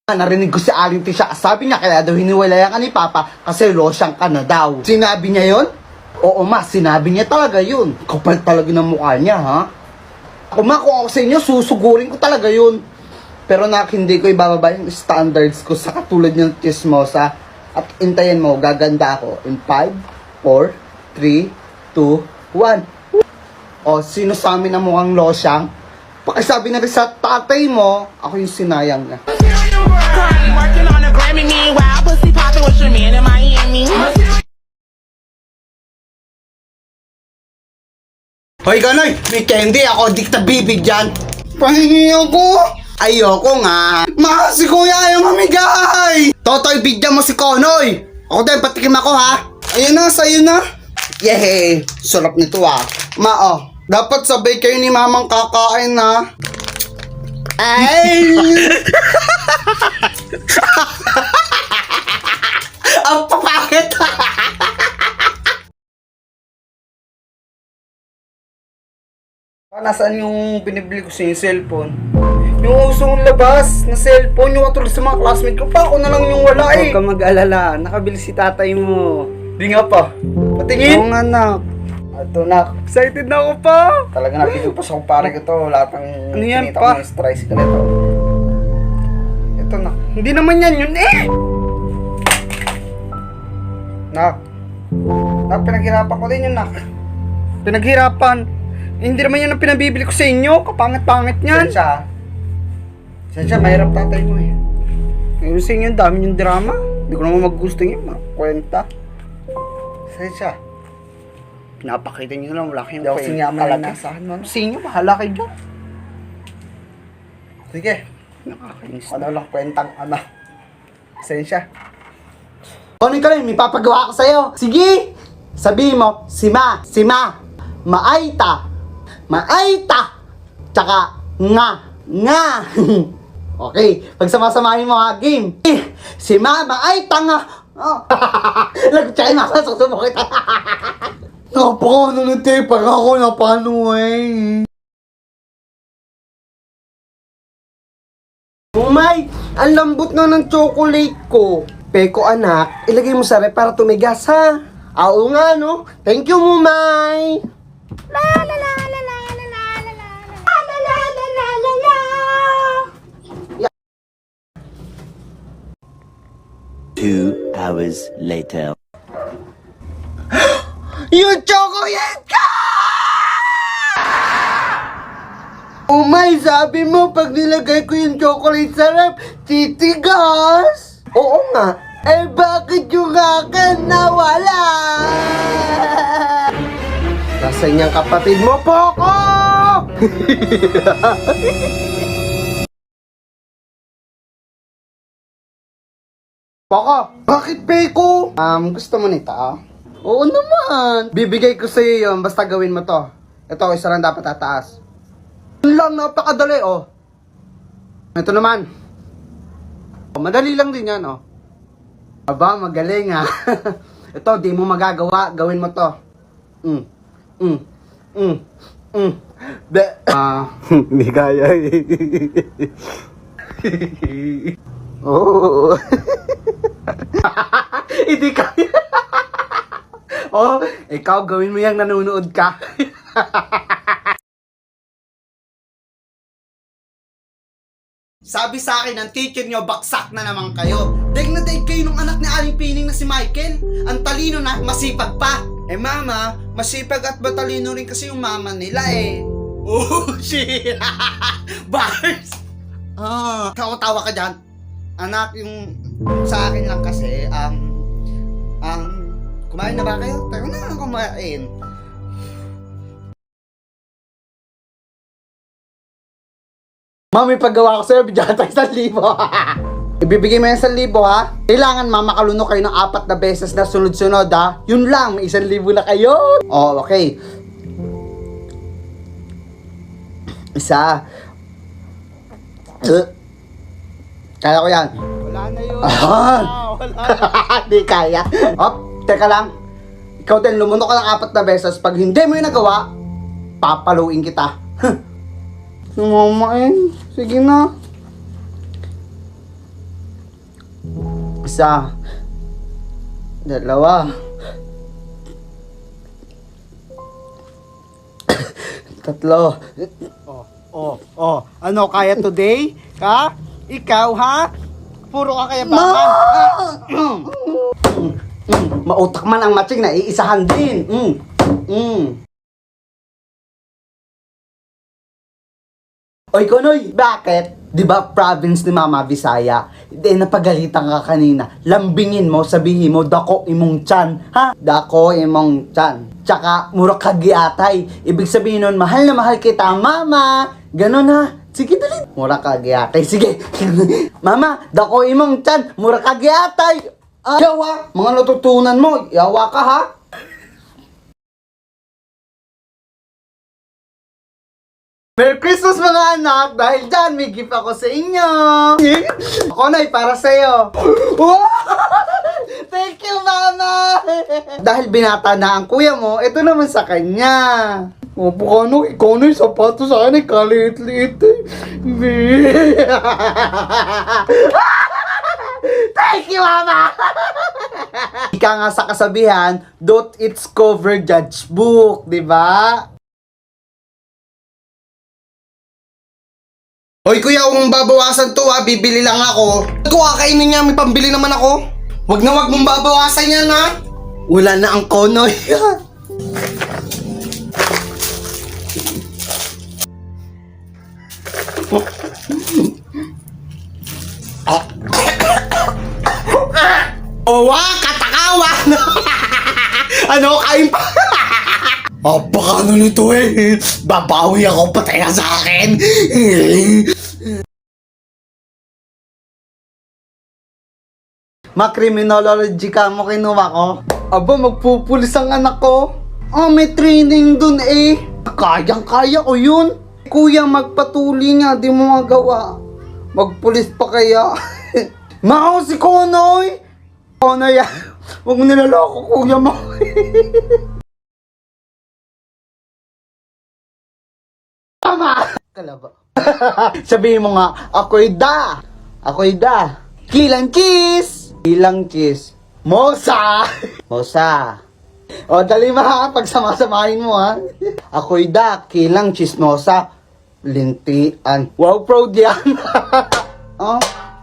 Narinig ko si Aling Tisha, sabi niya kaya daw hiniwalayan ka ni Papa kasi losyang ka na daw. Sinabi niya yon? Oo ma, sinabi niya talaga yun. Kapal talaga ng mukha niya ha. Ako ma, kung ako sa inyo, susugurin ko talaga yun. Pero hindi ko ibababa yung standards ko sa katulad ng chismosa. At intayin mo, gaganda ako in 5, 4, 3, 2, 1. O, sino sa amin ang mukhang losyang? Pakisabi na rin sa tatay mo, ako yung sinayang niya. Working on a Grammy, meanwhile, pussy popping with your man in Miami. Hoy Ganoy, may candy ako, di kita bibigyan. Pahingi ako. Ayoko nga. Ma, si Kuya ayaw mamigay. Totoy, bigyan mo si Konoy. Ako din, patikim ako ha. Ayun na, sa'yo na. Yehey, sarap nito ah. Ma, dapat sabay kayo ni Mamang kakain ha. Ay! Ang papakit! Nasaan yung binibili ko sa yung cellphone? Yung usong labas na cellphone, yung katulad sa mga classmate ko pa, ako na lang yung wala eh. Huwag ka mag-alala, nakabili si tatay mo. Di nga pa. Patingin? Oo nga anak. Ito na. Excited na ako pa. Talaga napigil pa sa kumpare ko to. Lahat ng Ano yan, kinita pa? ko ng tricycle ito. Ito na. Hindi naman yan yun eh. Nak. Nak, pinaghirapan ko din yun, nak. Pinaghirapan. Hindi naman yan ang pinabibili ko sa inyo. Kapangit-pangit niyan. Sensya. Sensya, mahirap tatay mo eh. Ngayon sa inyo, ang dami yung drama. Hindi ko naman magusto yung mga kwenta. Sensya. Pinapakita nyo lang, wala kayong Hindi ako kwenta. sinyaman Talaga. na sa akin, Sa inyo, bahala kayo dyan. Sige. Nakakainis Ano lang kwentang ano. Sensya. Kunin ka rin, may papagawa ko sa'yo. Sige! Sabihin mo, sima, maaita, tsaka nga. Okay, pagsamasamahin mo ha, game. Sima, maaita nga. Oh. Lagutsahin mo, susubok kita. Napaka ng tape, parang ako napano eh. Umay, ang lambot na ng chocolate ko. Peko anak, ilagay mo sa rep para tumigas ha. Oo nga no, thank you Mumay. La la la la la la la la la la la la la la la. 2 hours later. Yung chocolate ka! Umay, sabi mo pag nilagay ko yung chocolate sa rep, titigas. Oo nga. Eh bakit yung akin nawala? Nasaan niyang kapatid mo, Poco? Poko, bakit Peko? Gusto mo nito ah? Oo naman. Bibigay ko sa'yo yun, basta gawin mo to. Ito, isa lang dapat tataas. Yun lang, napakadali oh. Ito naman. Madali lang din yan oh. Aba, magaling ah. Ito, di mo magagawa, gawin mo to. Hindi kaya Oo. Hindi kaya. Oh, ikaw gawin mo yung nanonood ka. Sabi sa akin ng teacher nyo, baksak na naman kayo. Daig na daig kayo nung anak ni Aling Pining na si Michael. Ang talino na, masipag pa. Eh mama, masipag at matalino rin kasi yung mama nila eh. Oh, shit. Bars. Tawa ka dyan. Anak, yung sa akin lang kasi, kumain na ba kayo? Tayo na kumain. Mami, paggawa ko sa'yo, bigyan tayo 1,000. Ibibigay mo yan 1,000 ha? Kailangan mamakalunok kayo ng 4 na beses na sunod-sunod ha? Yun lang, may 1,000 na kayo. Oh, okay. Isa. Kaya ko yan. Wala na yun. Di kaya. Teka lang. Ikaw din, lumunok ka ng 4 na beses. Pag hindi mo yung nagawa, papaluin kita. Sumama eh. Sige na. Isa. Dalawa. Tatlo. Ano, kaya today? Ha? Ikaw, ha? Puro ka kaya baka? Mautak man ang matching na iisahan din. Oy, Konoy, bakit? Di ba province ni Mama Visaya? Napagalitan ka kanina. Lambingin mo, sabihin mo, dako imong tiyan. Ha? Dako imong tiyan. Tsaka, mura kagiatay. Ibig sabihin nun, mahal na mahal kita, Mama. Ganon ha. Sige, dali. Mura kagiatay. Sige. Mama, dako imong tiyan. Mura kagiatay. Yawa, mga natutunan mo. Yawa ka ha. Merry Christmas mga anak! Dahil dyan, may gift ako sa inyo! Konoy, para sa'yo! Wow! Thank you, Mama! Dahil binata na ang kuya mo, ito naman sa kanya. Opo, Konoy, Konoy, sapatos sa akin, kaliit-liit eh. Thank you, Mama! Ika nga sa kasabihan, don't it's cover judge book, di ba? Hoy kuya, kung babawasan to ha, bibili lang ako. Kung kakainin niya, may pambili naman ako. Wag na wag mong babawasan yan ha. Wala na ang Konoy. Owa, katakawan! Ano, kain pa? Baka ano nito eh. Babawi ako, patay ka sa akin. Ma-criminology ka mo kinuha ko. Aba, magpupulis ang anak ko. May training dun eh. Kayang-kaya ko yun. Kuya, magpatuli nga, di mo magawa. Magpulis pa kaya. Mao si Konoy. Konoy, huwag mo nilaloko, kuya mo. Tama! Kalaba. Sabihin mo nga, ako'y da! Ako'y da! Kilang kiss! Kilang kiss. Mosa! Mosa. O, dali ma, pagsama-samahin mo ha. Ako'y da, kilang chismosa. Lintian. Wow, proud yan.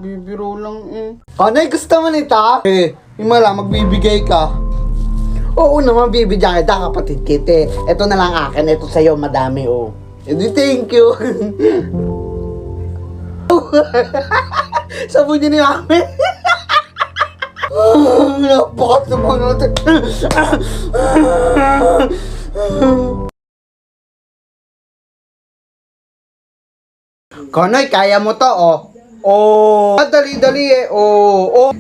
Bibiro lang eh. Anay, gusto mo nita? Himala, magbibigay ka. Oo naman, bibigyan kita, kapatid kita. Ito na lang akin, ito sa'yo, madami oh. Edi, thank you. Sabon niya ni Mami. Napakasama natin. Konoy, kaya mo to, oh. Dali-dali eh,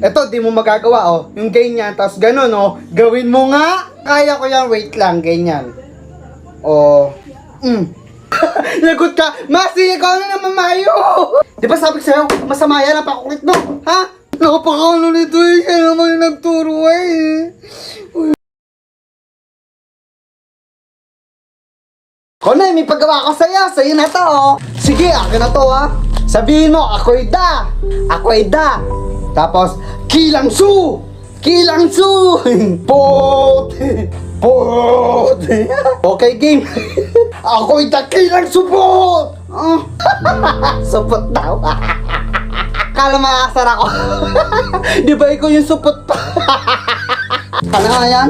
Eto, di mo magagawa, Yung ganyan, tapos ganun, Gawin mo nga. Kaya ko yan, wait lang, ganyan. Lagot ka! Masi, ikaw na naman mayo! Di ba sabi ko sa'yo, masama yan, napakulit mo, ha? Napakaulo nito eh, siya naman yung nagturo eh. Konay, may paggawa ko sa'yo na to, Sige, akin na to, ha? Sabihin mo, ako'y da! Ako'y da! Tapos, kilang su! Kilang su! Pot! Pot! Okay, game! Ako'y da kilang supot! Supot daw! Kala makakasar ako! Di ba ikaw yung supot pa? Kala nga yan?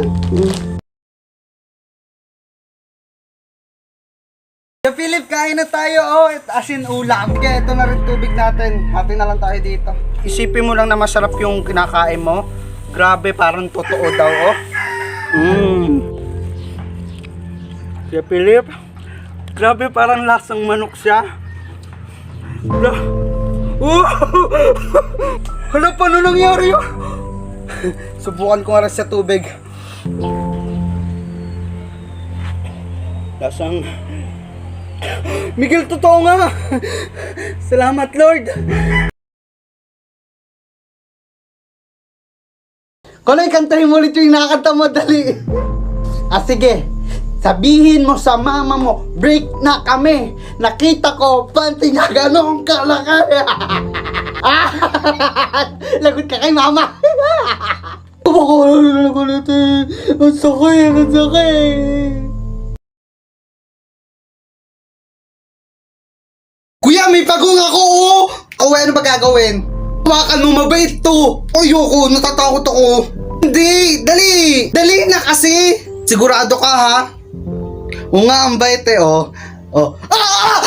Philip, kain na tayo, as in ulam. Kaya ito na rin tubig natin. Hati na lang tayo dito. Isipin mo lang na masarap yung kinakain mo. Grabe, parang totoo daw, Kaya Philip, grabe parang lasang manok siya. Hala, paano nangyari yun? Subukan ko nga rin sa tubig. Lasang... Miguel, totoo nga! Salamat, Lord! Konoy, kantahin mo ulit yung nakakanta mo, dali! Sige. Sabihin mo sa mama mo, break na kami! Nakita ko, panty na ganong kalaki! Lagot ka kay mama. Kumakain ako natin. Ang sakit, ang sakit. Kuya, may pagong ako, oh! O, ano ba gagawin? Hawakan mo, mabait to! Ayoko, natatakot ako. Hindi, dali! Dali na kasi! Sigurado ka, ha? O nga, ang bait eh, oh. Oh. Ah!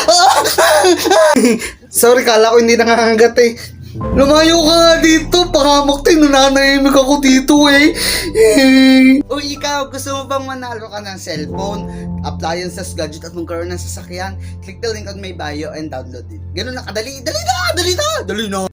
Sorry, kala ko hindi nangangagat eh. Lumayo ka nga dito, pangamak tayo, nananahimik ako dito eh. O ikaw, gusto mo bang manalo ka ng cellphone, appliances, gadget at magkaroon ng sasakyan? Click the link on my bio and download it. Ganun na kadali, dali na!